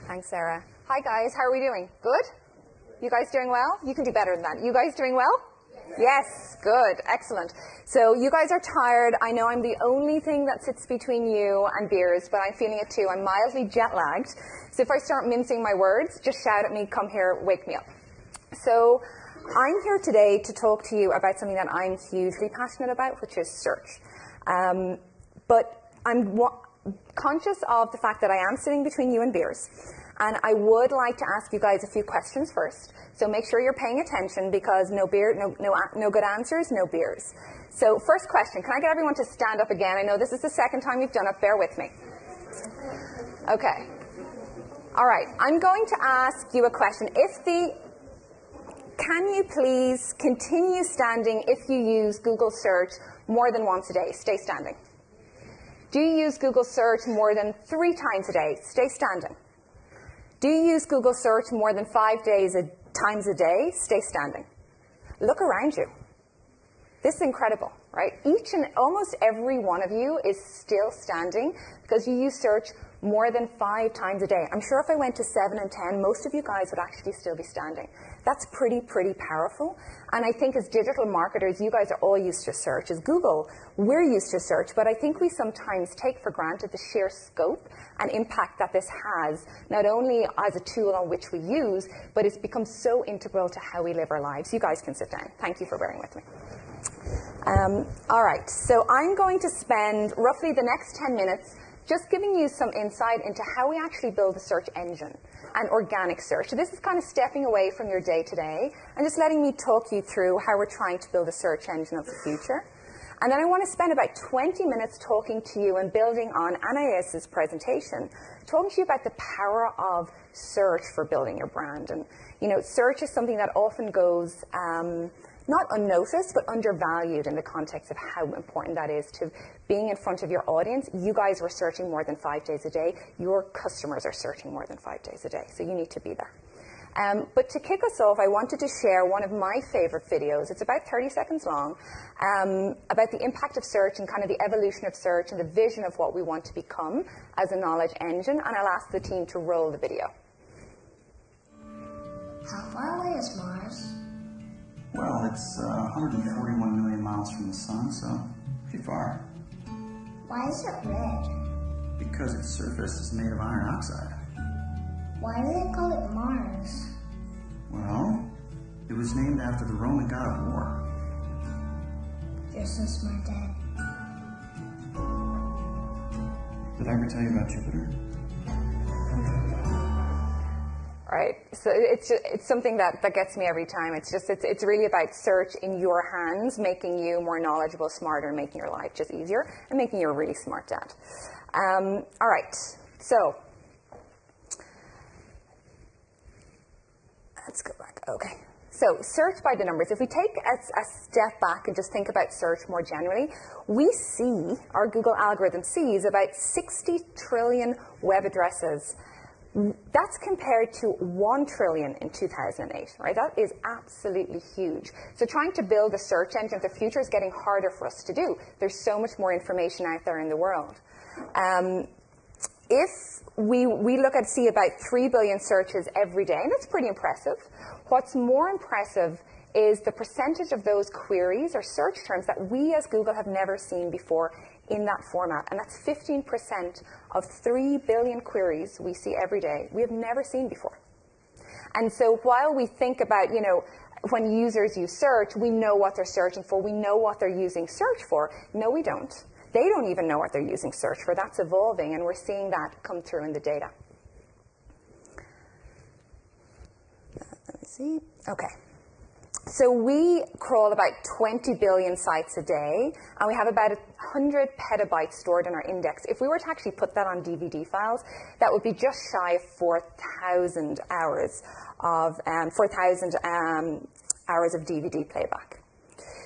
Thanks, Sarah. Hi, guys. How are we doing? Good? You guys doing well? You can do better than that. You guys doing well? Yes. Good. Excellent. So you guys are tired. I know I'm the only thing that sits between you and beers, but I'm feeling it too. I'm mildly jet-lagged. So if I start mincing my words, just shout at me, come here, wake me up. So I'm here today to talk to you about something that I'm hugely passionate about, which is search. But I'm conscious of the fact that I am sitting between you and beers. And I would like to ask you guys a few questions first. So make sure you're paying attention because no good answers, no beers. So first question, can I get everyone to stand up again? I know this is the second time you've done it. Bear with me. Okay. All right. I'm going to ask you a question. Can you please continue standing if you use Google search more than once a day? Stay standing. Do you use Google search more than 3 times a day? Stay standing. Do you use Google search more than 5 times a day? Stay standing. Look around you. This is incredible, right? Each and almost every one of you is still standing because you use search more than 5 times a day. I'm sure if I went to 7 and 10, most of you guys would actually still be standing. That's pretty powerful. And I think as digital marketers, you guys are all used to search. As Google, we're used to search, but I think we sometimes take for granted the sheer scope and impact that this has, not only as a tool on which we use, but it's become so integral to how we live our lives. You guys can sit down. Thank you for bearing with me. All right, so I'm going to spend roughly the next 10 minutes just giving you some insight into how we actually build a search engine and organic search. So this is kind of stepping away from your day-to-day and just letting me talk you through how we're trying to build a search engine of the future. And then I want to spend about 20 minutes talking to you and building on Anais's presentation, talking to you about the power of search for building your brand. And, you know, search is something that often goes not unnoticed, but undervalued in the context of how important that is to being in front of your audience. You guys were searching more than 5 days a day. Your customers are searching more than 5 days a day, so you need to be there. But to kick us off, I wanted to share one of my favorite videos. It's about 30 seconds long, about the impact of search and kind of the evolution of search and the vision of what we want to become as a knowledge engine. And I'll ask the team to roll the video. How far away is Mars? Well, it's 141 million miles from the sun, so pretty far. Why is it red? Because its surface is made of iron oxide. Why do they call it Mars? Well, it was named after the Roman god of war. You're so smart, Dad. Did I ever tell you about Jupiter? Right, so it's something that gets me every time. It's really about search in your hands, making you more knowledgeable, smarter, making your life just easier, and making you a really smart dad. All right, so let's go back. Okay, so search by the numbers. If we take a step back and just think about search more generally, we see, our Google algorithm sees about 60 trillion web addresses. That's compared to 1 trillion in 2008, right? That is absolutely huge. So trying to build a search engine of the future is getting harder for us to do. There's so much more information out there in the world. If we see about 3 billion searches every day, and that's pretty impressive. What's more impressive is the percentage of those queries or search terms that we as Google have never seen before in that format. And that's 15% of 3 billion queries we see every day we have never seen before. And so while we think about, you know, when users use search, we know what they're searching for. We know what they're using search for. No, we don't. They don't even know what they're using search for. That's evolving, and we're seeing that come through in the data. Let me see. Okay. So we crawl about 20 billion sites a day, and we have about 100 petabytes stored in our index. If we were to actually put that on DVD files, that would be just shy of 4,000 hours of DVD playback.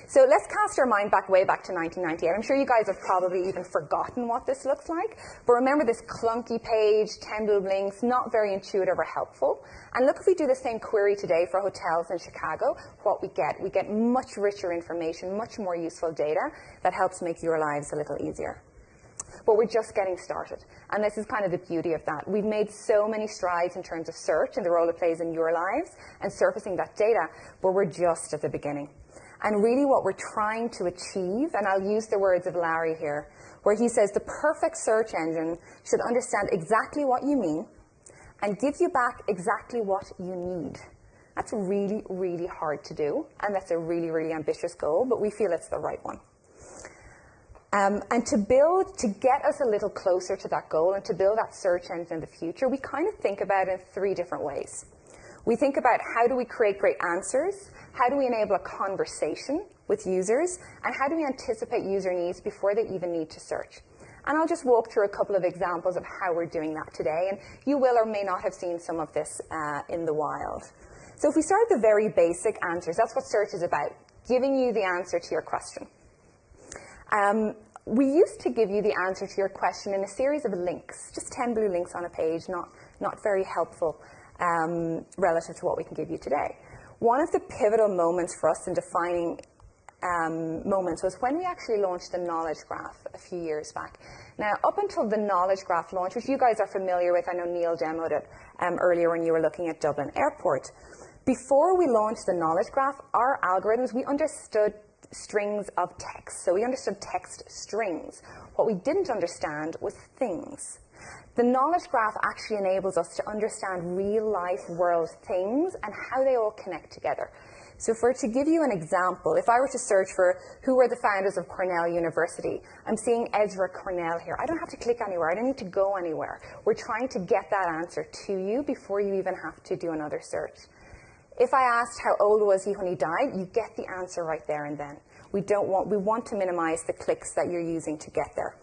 So let's cast our mind way back to 1998. I'm sure you guys have probably even forgotten what this looks like. But remember this clunky page, 10 blue links, not very intuitive or helpful. And look, if we do the same query today for hotels in Chicago, what we get much richer information, much more useful data that helps make your lives a little easier. but we're just getting started. And this is kind of the beauty of that. We've made so many strides in terms of search and the role it plays in your lives and surfacing that data, but we're just at the beginning. And really what we're trying to achieve, and I'll use the words of Larry here, where he says the perfect search engine should understand exactly what you mean and give you back exactly what you need. That's really, really hard to do, and that's a really, really ambitious goal, but we feel it's the right one. And to get us a little closer to that goal and to build that search engine in the future, we kind of think about it in 3 different ways. We think about how do we create great answers, how do we enable a conversation with users, and how do we anticipate user needs before they even need to search. And I'll just walk through a couple of examples of how we're doing that today, and you will or may not have seen some of this in the wild. So if we start with the very basic answers, that's what search is about, giving you the answer to your question. We used to give you the answer to your question in a series of links, just 10 blue links on a page, not very helpful relative to what we can give you today. One of the pivotal moments for us in defining moments was when we actually launched the Knowledge Graph a few years back. Now, up until the Knowledge Graph launch, which you guys are familiar with, I know Neil demoed it earlier when you were looking at Dublin Airport. Before we launched the Knowledge Graph, our algorithms, we understood strings of text. So we understood text strings. What we didn't understand was things. The Knowledge Graph actually enables us to understand real-life world things and how they all connect together. So to give you an example, if I were to search for who were the founders of Cornell University, I'm seeing Ezra Cornell here. I don't have to click anywhere. I don't need to go anywhere. We're trying to get that answer to you before you even have to do another search. If I asked how old was he when he died, you get the answer right there and then. We want to minimize the clicks that you're using to get there.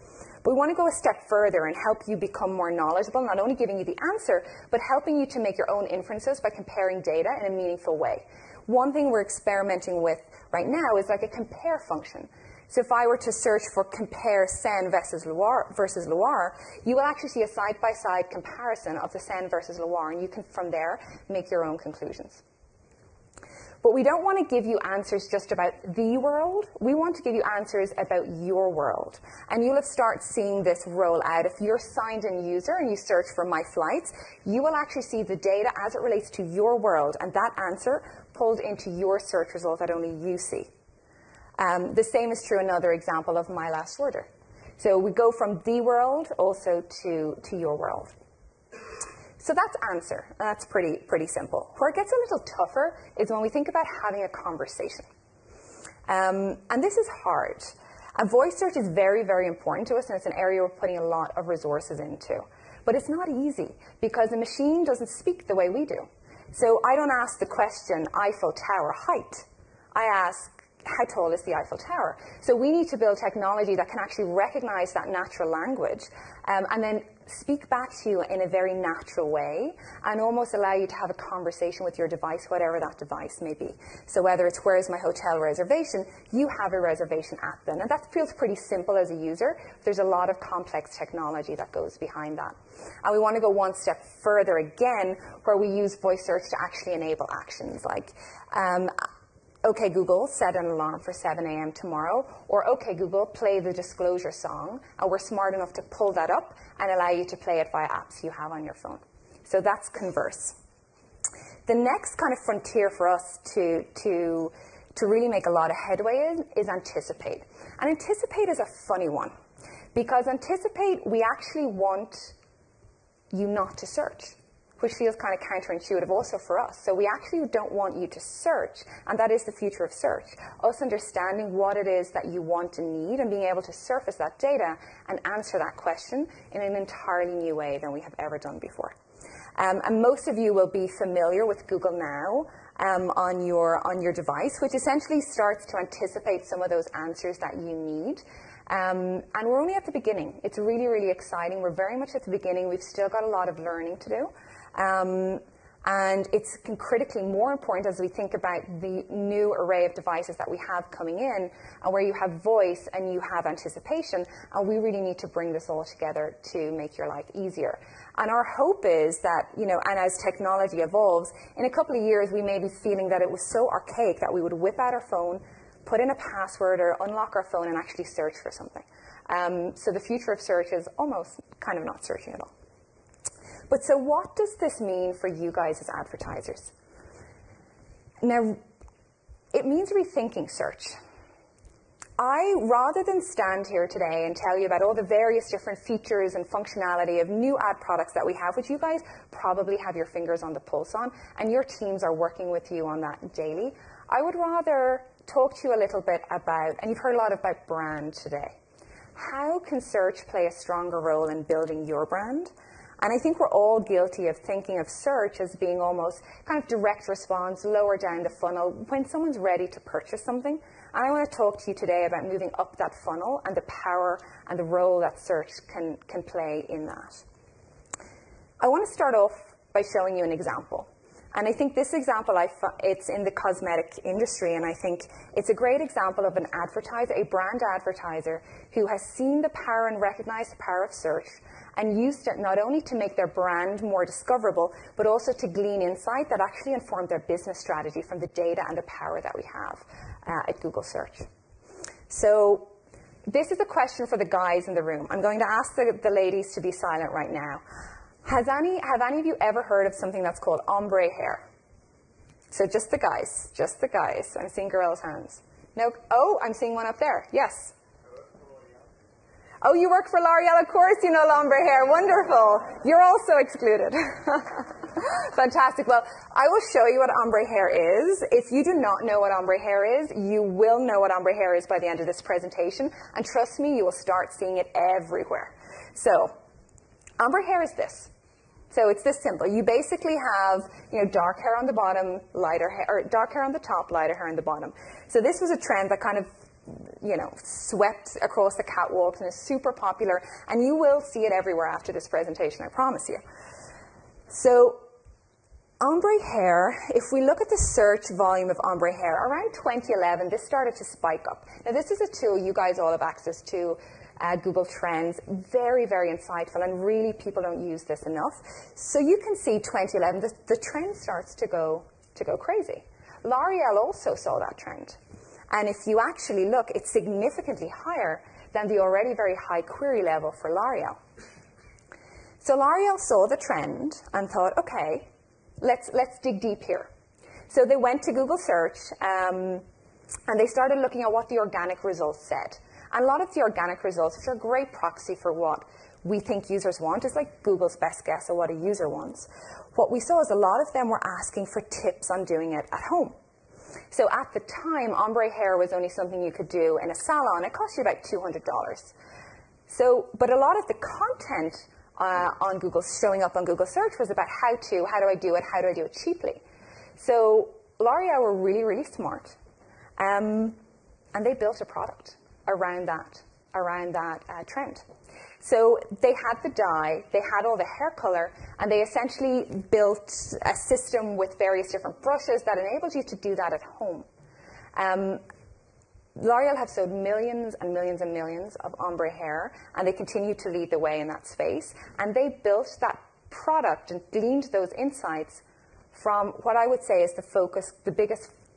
But we want to go a step further and help you become more knowledgeable, not only giving you the answer, but helping you to make your own inferences by comparing data in a meaningful way. One thing we're experimenting with right now is like a compare function. So if I were to search for compare Seine versus Loire, you will actually see a side-by-side comparison of the Seine versus Loire, and you can, from there, make your own conclusions. But we don't want to give you answers just about the world. We want to give you answers about your world. And you'll start seeing this roll out. If you're a signed-in user and you search for My Flights, you will actually see the data as it relates to your world, and that answer pulled into your search result that only you see. The same is true, another example of My Last Order. So we go from the world also to your world. So that's answer, and that's pretty simple. Where it gets a little tougher is when we think about having a conversation. And this is hard. A voice search is very, very important to us, and it's an area we're putting a lot of resources into. But it's not easy, because the machine doesn't speak the way we do. So I don't ask the question, Eiffel Tower height. I ask, how tall is the Eiffel Tower? So we need to build technology that can actually recognize that natural language and then speak back to you in a very natural way and almost allow you to have a conversation with your device, whatever that device may be. So whether it's where's my hotel reservation, you have a reservation app then. And that feels pretty simple as a user. There's a lot of complex technology that goes behind that. And we want to go one step further again, where we use voice search to actually enable actions like OK, Google, set an alarm for 7 a.m. tomorrow, or OK, Google, play the disclosure song, and we're smart enough to pull that up and allow you to play it via apps you have on your phone. So that's converse. The next kind of frontier for us to really make a lot of headway in is anticipate. And anticipate is a funny one, because anticipate, we actually want you not to search, which feels kind of counterintuitive also for us. So we actually don't want you to search, and that is the future of search. Us understanding what it is that you want and need and being able to surface that data and answer that question in an entirely new way than we have ever done before. And most of you will be familiar with Google Now on your device, which essentially starts to anticipate some of those answers that you need. And we're only at the beginning. It's really, really exciting. We're very much at the beginning. We've still got a lot of learning to do. And it's critically more important as we think about the new array of devices that we have coming in, and where you have voice and you have anticipation, and we really need to bring this all together to make your life easier. And our hope is that, and as technology evolves, in a couple of years we may be feeling that it was so archaic that we would whip out our phone, put in a password or unlock our phone and actually search for something. So the future of search is almost kind of not searching at all. But so what does this mean for you guys as advertisers? Now, it means rethinking search. Rather than stand here today and tell you about all the various different features and functionality of new ad products that we have, which you guys probably have your fingers on the pulse on, and your teams are working with you on that daily, I would rather talk to you a little bit about, and you've heard a lot about brand today. How can search play a stronger role in building your brand? And I think we're all guilty of thinking of search as being almost kind of direct response, lower down the funnel, when someone's ready to purchase something. And I want to talk to you today about moving up that funnel and the power and the role that search can play in that. I want to start off by showing you an example. And I think this example, it's in the cosmetic industry, and I think it's a great example of an advertiser, a brand advertiser, who has seen the power and recognized the power of search and used it not only to make their brand more discoverable, but also to glean insight that actually informed their business strategy from the data and the power that we have at Google Search. So this is a question for the guys in the room. I'm going to ask the ladies to be silent right now. Have any of you ever heard of something that's called ombre hair? So just the guys, just the guys. I'm seeing girls' hands. No? Oh, I'm seeing one up there. Yes. Oh, you work for L'Oreal, of course you know ombre hair. Wonderful. You're also excluded. Fantastic. Well, I will show you what ombre hair is. If you do not know what ombre hair is, you will know what ombre hair is by the end of this presentation. And trust me, you will start seeing it everywhere. So, ombre hair is this. So it's this simple. You basically have, dark hair on the bottom, lighter hair, or dark hair on the top, lighter hair on the bottom. So this was a trend that kind of, swept across the catwalks and is super popular. And you will see it everywhere after this presentation, I promise you. So ombre hair, if we look at the search volume of ombre hair, around 2011, this started to spike up. Now this is a tool you guys all have access to. Google Trends, very, very insightful, and really people don't use this enough. So you can see 2011, the trend starts to go crazy. L'Oreal also saw that trend. And if you actually look, it's significantly higher than the already very high query level for L'Oreal. So L'Oreal saw the trend and thought, okay, let's dig deep here. So they went to Google Search and they started looking at what the organic results said. And a lot of the organic results, which are a great proxy for what we think users want, is like Google's best guess of what a user wants. What we saw is a lot of them were asking for tips on doing it at home. So at the time, ombre hair was only something you could do in a salon. It cost you about $200. So, but a lot of the content on Google, showing up on Google Search, was about how do I do it, how do I do it cheaply. So L'Oreal were really, really smart. And they built a product around that trend. So they had the dye, they had all the hair color, and they essentially built a system with various different brushes that enabled you to do that at home. L'Oreal have sold millions and millions and millions of ombre hair, and they continue to lead the way in that space. And they built that product and gleaned those insights from what I would say is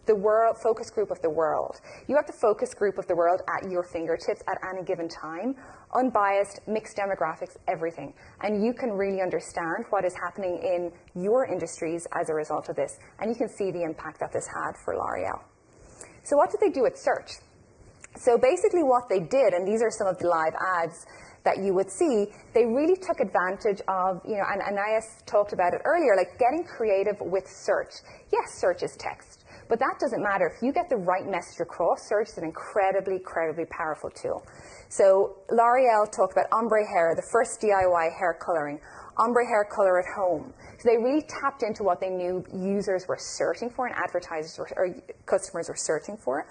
the world focus group of the world. You have the focus group of the world at your fingertips at any given time, unbiased, mixed demographics, everything. And you can really understand what is happening in your industries as a result of this. And you can see the impact that this had for L'Oreal. So what did they do at search? So basically what they did, and these are some of the live ads that you would see, they really took advantage of, and Anais talked about it earlier, like getting creative with search. Yes, search is text. But that doesn't matter. If you get the right message across, search is an incredibly, incredibly powerful tool. So L'Oreal talked about ombre hair, the first DIY hair coloring, ombre hair color at home. So they really tapped into what they knew users were searching for and advertisers or customers were searching for.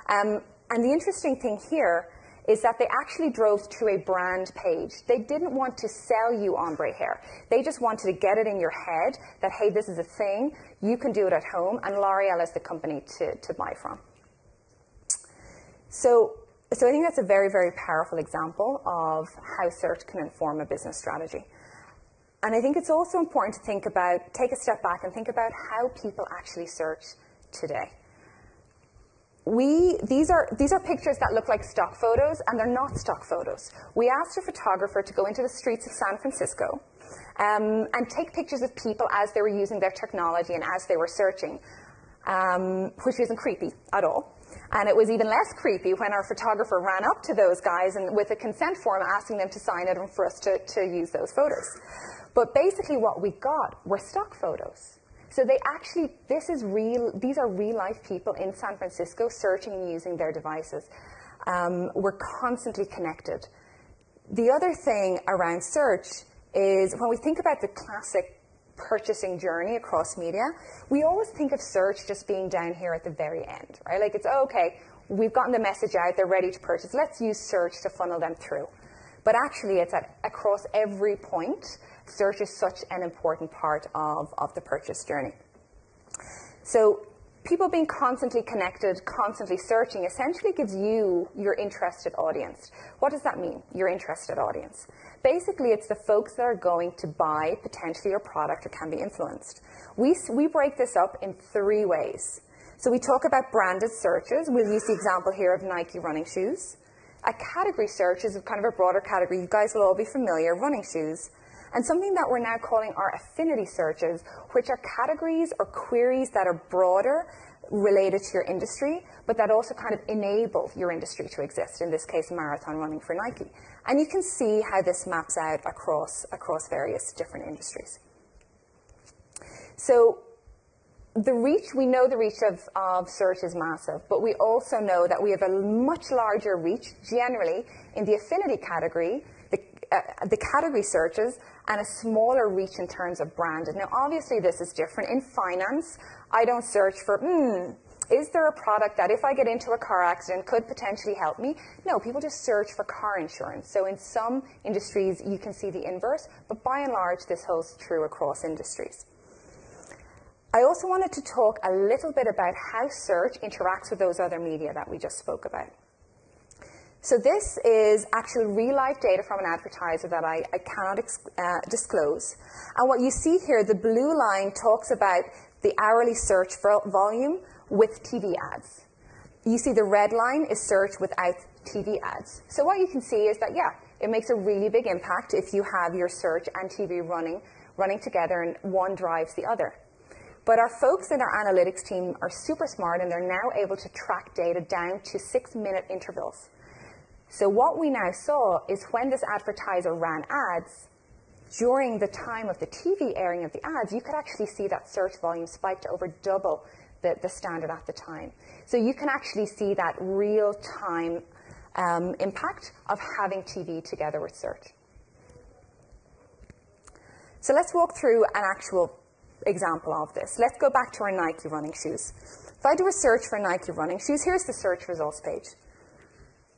And the interesting thing here is that they actually drove to a brand page. They didn't want to sell you ombre hair. They just wanted to get it in your head that, hey, this is a thing, you can do it at home, and L'Oreal is the company to buy from. So I think that's a very, very powerful example of how search can inform a business strategy. And I think it's also important to take a step back and think about how people actually search today. these are pictures that look like stock photos, and they're not stock photos. We asked a photographer to go into the streets of San Francisco and take pictures of people as they were using their technology and as they were searching, which isn't creepy at all. And it was even less creepy when our photographer ran up to those guys and with a consent form asking them to sign it and for us to use those photos. But basically what we got were stock photos. So these are real life people in San Francisco searching and using their devices. We're constantly connected. The other thing around search is when we think about the classic purchasing journey across media, we always think of search just being down here at the very end, right? Like it's, oh, okay, we've gotten the message out, they're ready to purchase. Let's use search to funnel them through. But actually, it's across every point. Search is such an important part of the purchase journey. So people being constantly connected, constantly searching, essentially gives you your interested audience. What does that mean, your interested audience? Basically, it's the folks that are going to buy potentially your product or can be influenced. We break this up in 3 ways. So we talk about branded searches. We'll use the example here of Nike running shoes. A category search is kind of a broader category. You guys will all be familiar, running shoes. And something that we're now calling our affinity searches, which are categories or queries that are broader, related to your industry, but that also kind of enable your industry to exist, in this case, marathon running for Nike. And you can see how this maps out across various different industries. So we know the reach of search is massive, but we also know that we have a much larger reach generally in the affinity category, the category searches, and a smaller reach in terms of branded. Now, obviously, this is different. In finance, I don't search for, is there a product that if I get into a car accident could potentially help me? No, people just search for car insurance. So in some industries, you can see the inverse, but by and large, this holds true across industries. I also wanted to talk a little bit about how search interacts with those other media that we just spoke about. So this is actual real-life data from an advertiser that I cannot disclose. And what you see here, the blue line talks about the hourly search volume with TV ads. You see the red line is search without TV ads. So what you can see is that, yeah, it makes a really big impact if you have your search and TV running together and one drives the other. But our folks in our analytics team are super smart and they're now able to track data down to 6-minute intervals. So what we now saw is when this advertiser ran ads, during the time of the TV airing of the ads, you could actually see that search volume spike to over double the standard at the time. So you can actually see that real-time impact of having TV together with search. So let's walk through an actual example of this. Let's go back to our Nike running shoes. If I do a search for Nike running shoes, here's the search results page.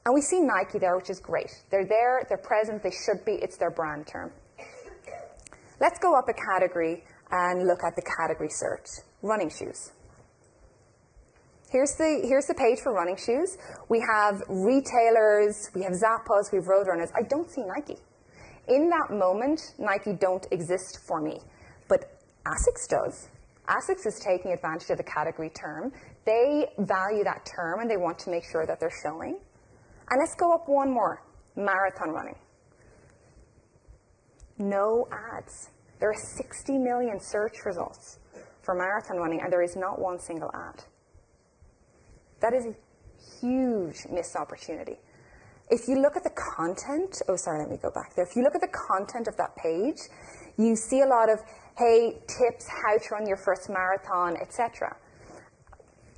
And we see Nike there, which is great. They're there, they're present, they should be, it's their brand term. Let's go up a category and look at the category search, running shoes. Here's the page for running shoes. We have retailers, we have Zappos, we have Roadrunners. I don't see Nike. In that moment, Nike don't exist for me. But ASICS does. ASICS is taking advantage of the category term. They value that term and they want to make sure that they're showing. And let's go up one more, marathon running. No ads. There are 60 million search results for marathon running, and there is not one single ad. That is a huge missed opportunity. If you look at the content, let me go back there. If you look at the content of that page, you see a lot of, hey, tips, how to run your first marathon, etc.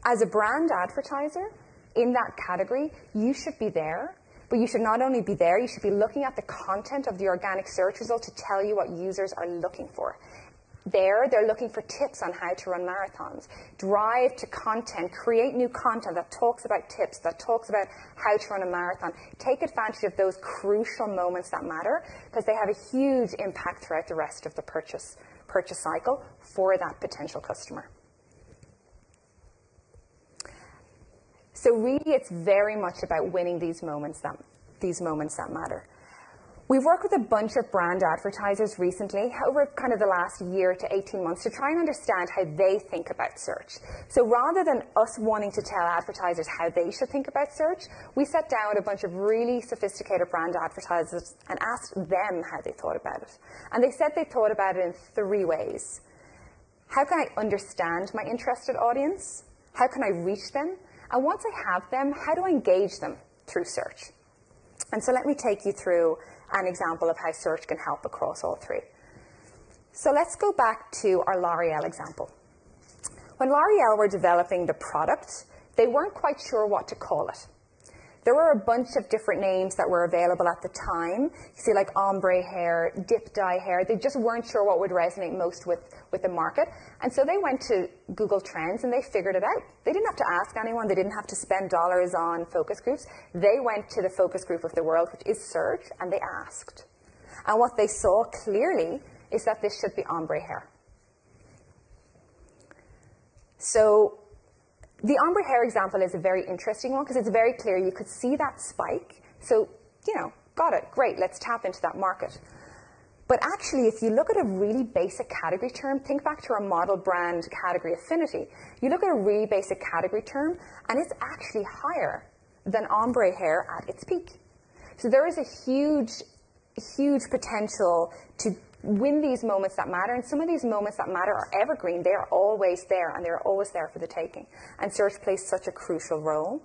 As a brand advertiser, in that category, you should be there, but you should not only be there, you should be looking at the content of the organic search result to tell you what users are looking for. There, they're looking for tips on how to run marathons. Drive to content, create new content that talks about tips, that talks about how to run a marathon. Take advantage of those crucial moments that matter because they have a huge impact throughout the rest of the purchase cycle for that potential customer. So really, it's very much about winning these moments that matter. We've worked with a bunch of brand advertisers recently over kind of the last year to 18 months to try and understand how they think about search. So rather than us wanting to tell advertisers how they should think about search, we sat down with a bunch of really sophisticated brand advertisers and asked them how they thought about it. And they said they thought about it in 3 ways. How can I understand my interested audience? How can I reach them? And once I have them, how do I engage them through search? And so let me take you through an example of how search can help across all 3. So let's go back to our L'Oreal example. When L'Oreal were developing the product, they weren't quite sure what to call it. There were a bunch of different names that were available at the time. You see like ombre hair, dip dye hair. They just weren't sure what would resonate most with the market. And so they went to Google Trends and they figured it out. They didn't have to ask anyone. They didn't have to spend dollars on focus groups. They went to the focus group of the world, which is search, and they asked. And what they saw clearly is that this should be ombre hair. So the ombre hair example is a very interesting one because it's very clear. You could see that spike. So, got it. Great. Let's tap into that market. But actually, if you look at a really basic category term, think back to our model brand category affinity. You look at a really basic category term, and it's actually higher than ombre hair at its peak. So there is a huge potential to win these moments that matter, and some of these moments that matter are evergreen. They are always there, and they're always there for the taking. And search plays such a crucial role.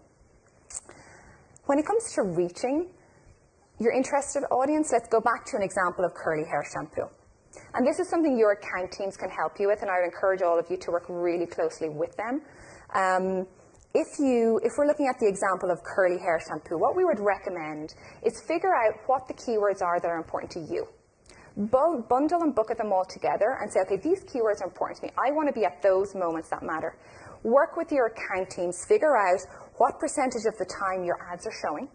When it comes to reaching your interested audience, let's go back to an example of curly hair shampoo. And this is something your account teams can help you with, and I would encourage all of you to work really closely with them. If we're looking at the example of curly hair shampoo, what we would recommend is figure out what the keywords are that are important to you. Bundle and bucket them all together and say, okay, these keywords are important to me. I want to be at those moments that matter. Work with your account teams. Figure out what percentage of the time your ads are showing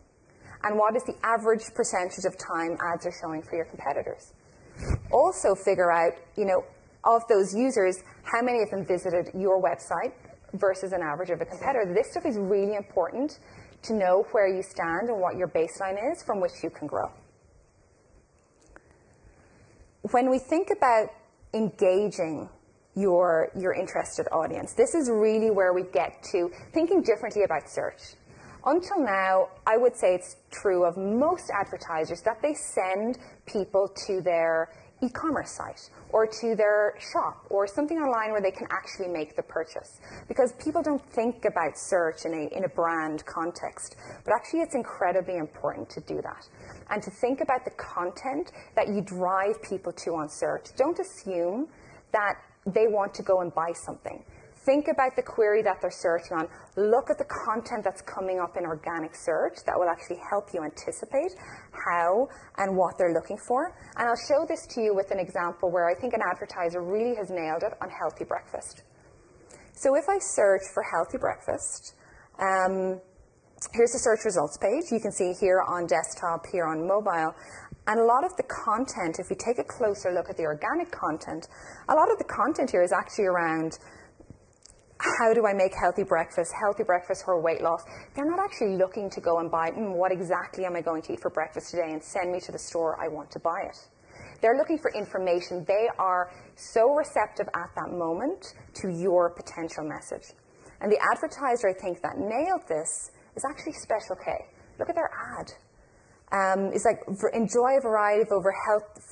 and what is the average percentage of time ads are showing for your competitors. Also figure out, of those users, how many of them visited your website versus an average of a competitor. This stuff is really important to know where you stand and what your baseline is from which you can grow. When we think about engaging your interested audience, this is really where we get to thinking differently about search. Until now, I would say it's true of most advertisers that they send people to their e-commerce site or to their shop or something online where they can actually make the purchase. Because people don't think about search in a brand context. But actually, it's incredibly important to do that. And to think about the content that you drive people to on search. Don't assume that they want to go and buy something. Think about the query that they're searching on. Look at the content that's coming up in organic search that will actually help you anticipate how and what they're looking for. And I'll show this to you with an example where I think an advertiser really has nailed it on healthy breakfast. So if I search for healthy breakfast, here's the search results page. You can see here on desktop, here on mobile. And a lot of the content, if we take a closer look at the organic content, a lot of the content here is actually around how do I make healthy breakfast for weight loss. They're not actually looking to go and buy, what exactly am I going to eat for breakfast today, and send me to the store, I want to buy it. They're looking for information. They are so receptive at that moment to your potential message. And the advertiser, I think, that nailed this is actually Special K. Look at their ad. It's like, enjoy a variety of over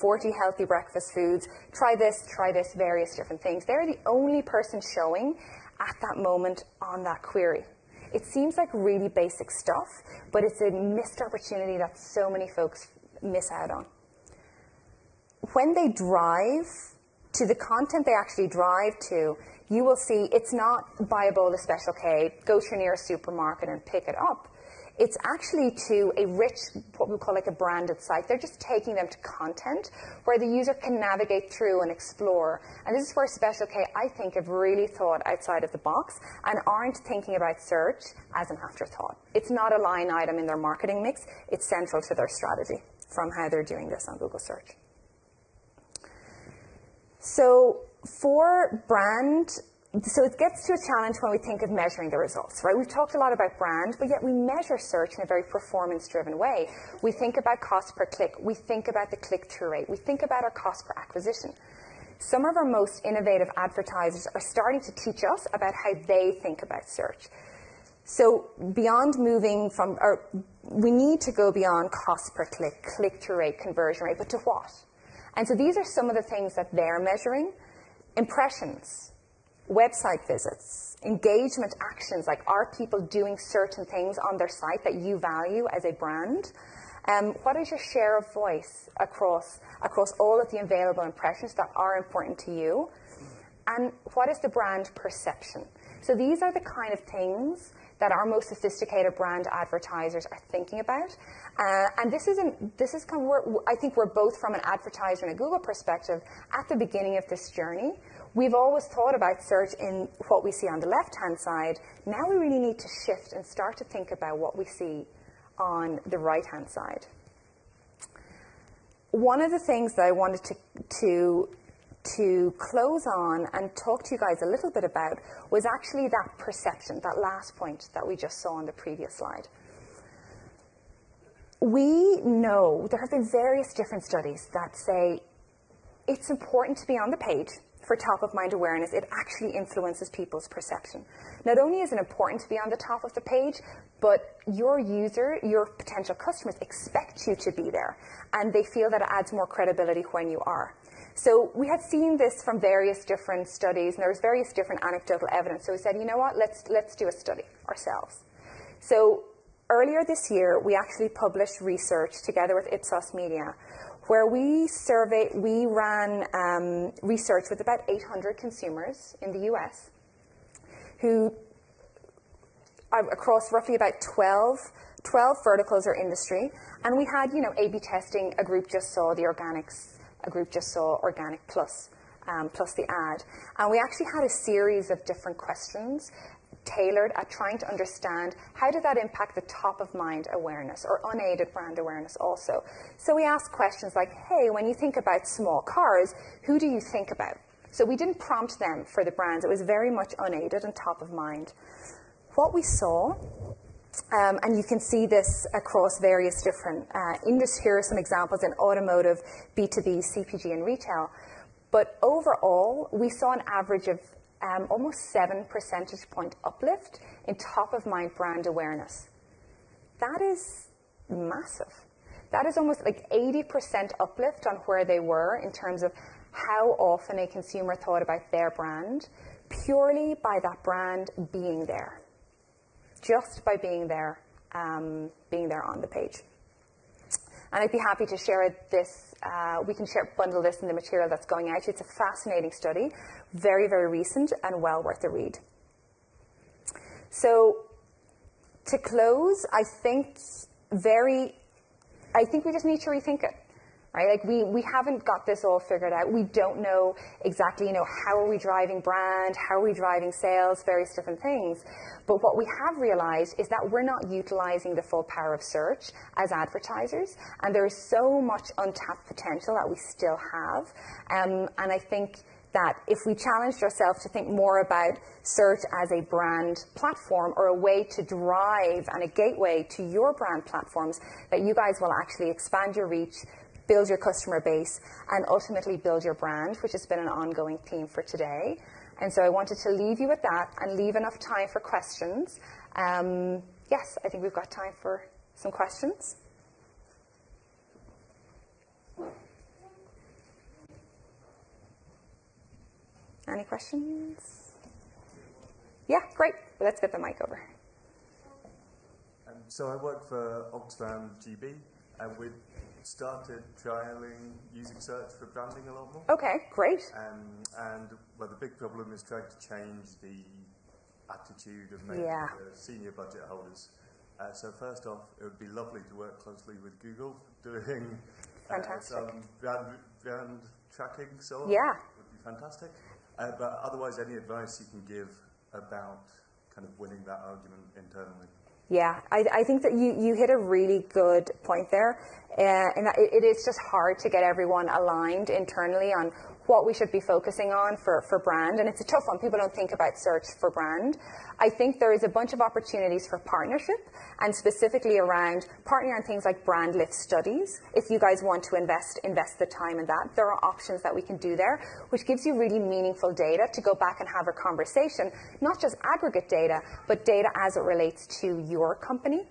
40 healthy breakfast foods. Try this, various different things. They're the only person showing at that moment on that query. It seems like really basic stuff, but it's a missed opportunity that so many folks miss out on. When they drive to the content they actually drive to, you will see it's not buy a bowl of Special K, go to your nearest supermarket and pick it up. It's actually to a rich, what we call like a branded site. They're just taking them to content where the user can navigate through and explore. And this is where Special K, I think, have really thought outside of the box and aren't thinking about search as an afterthought. It's not a line item in their marketing mix. It's central to their strategy from how they're doing this on Google Search. So for brand So it gets to a challenge when we think of measuring the results, right? We've talked a lot about brand, but yet we measure search in a very performance-driven way. We think about cost per click. We think about the click-through rate. We think about our cost per acquisition. Some of our most innovative advertisers are starting to teach us about how they think about search. So beyond moving from, or we need to go beyond cost per click, click-through rate, conversion rate, but to what? And so these are some of the things that they're measuring. Impressions, website visits, engagement actions, like are people doing certain things on their site that you value as a brand? What is your share of voice across all of the available impressions that are important to you? And what is the brand perception? So these are the kind of things that our most sophisticated brand advertisers are thinking about. And this is kind of where I think we're both, from an advertiser and a Google perspective, at the beginning of this journey. We've always thought about search in what we see on the left-hand side. Now we really need to shift and start to think about what we see on the right-hand side. One of the things that I wanted to close on and talk to you guys a little bit about was actually that perception, that last point that we just saw on the previous slide. We know there have been various different studies that say it's important to be on the page for top-of-mind awareness. It actually influences people's perception. Not only is it important to be on the top of the page, but your user, your potential customers, expect you to be there, and they feel that it adds more credibility when you are. So we had seen this from various different studies, and there was various different anecdotal evidence. So we said, you know what, let's do a study ourselves. So earlier this year, we actually published research together with Ipsos Media, where we ran research with about 800 consumers in the US, who across roughly about 12 verticals or industry, and we had, A/B testing. A group just saw the organics, a group just saw organic plus the ad, and we actually had a series of different questions tailored at trying to understand how did that impact the top-of-mind awareness or unaided brand awareness also. So we asked questions like, hey, when you think about small cars, who do you think about? So we didn't prompt them for the brands. It was very much unaided and top-of-mind. What we saw, and you can see this across various different industries. Here are some examples in automotive, B2B, CPG, and retail. But overall, we saw an average of almost 7 percentage point uplift in top-of-mind brand awareness. That is massive. That is almost like 80% uplift on where they were in terms of how often a consumer thought about their brand, purely by that brand being there, just by being there on the page. And I'd be happy to share this. We can bundle this in the material that's going out. It's a fascinating study, very, very recent, and well worth a read. So to close, I think we just need to rethink it. Right? Like we haven't got this all figured out. We don't know exactly, how are we driving brand, how are we driving sales, various different things. But what we have realized is that we're not utilizing the full power of search as advertisers, and there is so much untapped potential that we still have. And I think that if we challenged ourselves to think more about search as a brand platform or a way to drive and a gateway to your brand platforms, that you guys will actually expand your reach, build your customer base, and ultimately build your brand, which has been an ongoing theme for today. And so I wanted to leave you with that and leave enough time for questions. Yes, I think we've got time for some questions. Any questions? Yeah, great. Well, let's get the mic over. So I work for Oxfam GB, and we started trialing using search for branding a lot more. Okay, great. And well, the big problem is trying to change the attitude of maybe the senior budget holders. So first off, it would be lovely to work closely with Google doing some brand tracking. So would be fantastic. But otherwise, any advice you can give about kind of winning that argument internally? Yeah, I think that you hit a really good point there. And that it is just hard to get everyone aligned internally on what we should be focusing on for brand. And it's a tough one. People don't think about search for brand. I think there is a bunch of opportunities for partnership, and specifically around partnering on things like brand lift studies. If you guys want to invest the time in that, there are options that we can do there, which gives you really meaningful data to go back and have a conversation, not just aggregate data, but data as it relates to your company.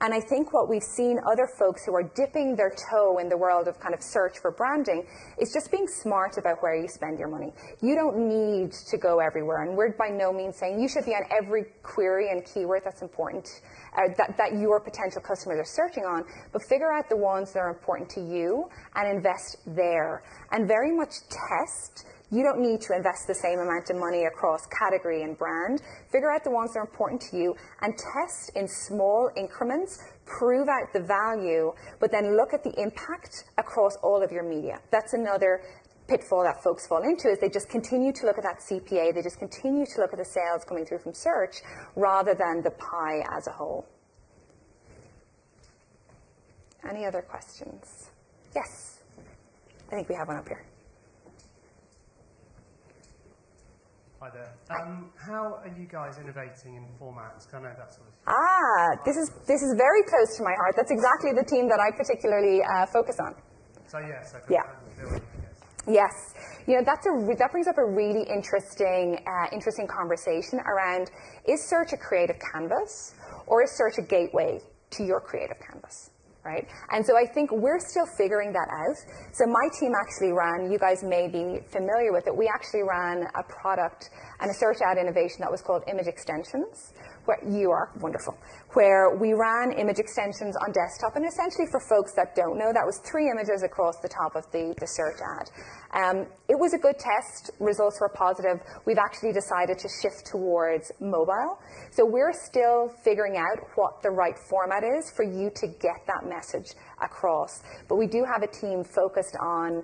And I think what we've seen other folks who are dipping their toe in the world of kind of search for branding is just being smart about where you spend your money. You don't need to go everywhere. And we're by no means saying you should be on every query and keyword that's important, that your potential customers are searching on, but figure out the ones that are important to you and invest there. And very much test. You don't need to invest the same amount of money across category and brand. Figure out the ones that are important to you and test in small increments, prove out the value, but then look at the impact across all of your media. That's another pitfall that folks fall into, is they just continue to look at that CPA, they just continue to look at the sales coming through from search rather than the pie as a whole. Any other questions? Yes. I think we have one up here. Hi there. How are you guys innovating in formats? I know that's sort of... This is very close to my heart. That's exactly the team that I particularly focus on. So yes, Yes, you know that brings up a really interesting conversation around: is search a creative canvas, or is search a gateway to your creative canvas? Right? And so I think we're still figuring that out. So my team actually ran, you guys may be familiar with it, we actually ran a product and a search ad innovation that was called Image Extensions, where you are wonderful, where we ran image extensions on desktop. And essentially, for folks that don't know, that was 3 images across the top of the search ad. It was a good test. Results were positive. We've actually decided to shift towards mobile. So we're still figuring out what the right format is for you to get that message across. But we do have a team focused on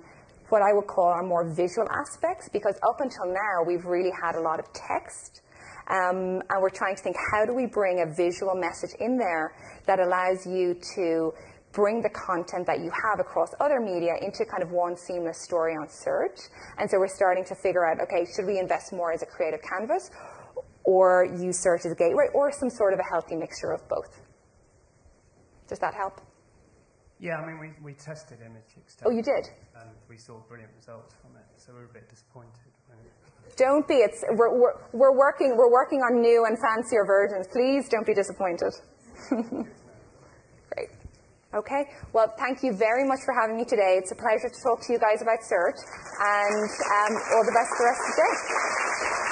what I would call our more visual aspects, because up until now, we've really had a lot of text. And we're trying to think, how do we bring a visual message in there that allows you to bring the content that you have across other media into kind of one seamless story on search. And so we're starting to figure out, okay, should we invest more as a creative canvas, or use search as a gateway, or some sort of a healthy mixture of both? Does that help? Yeah, I mean, we tested image extensions. Oh, you did? And we saw brilliant results from it, so we're a bit disappointed. Don't be. We're working on new and fancier versions. Please don't be disappointed. Great. Okay. Well, thank you very much for having me today. It's a pleasure to talk to you guys about search, and all the best for the rest of the day.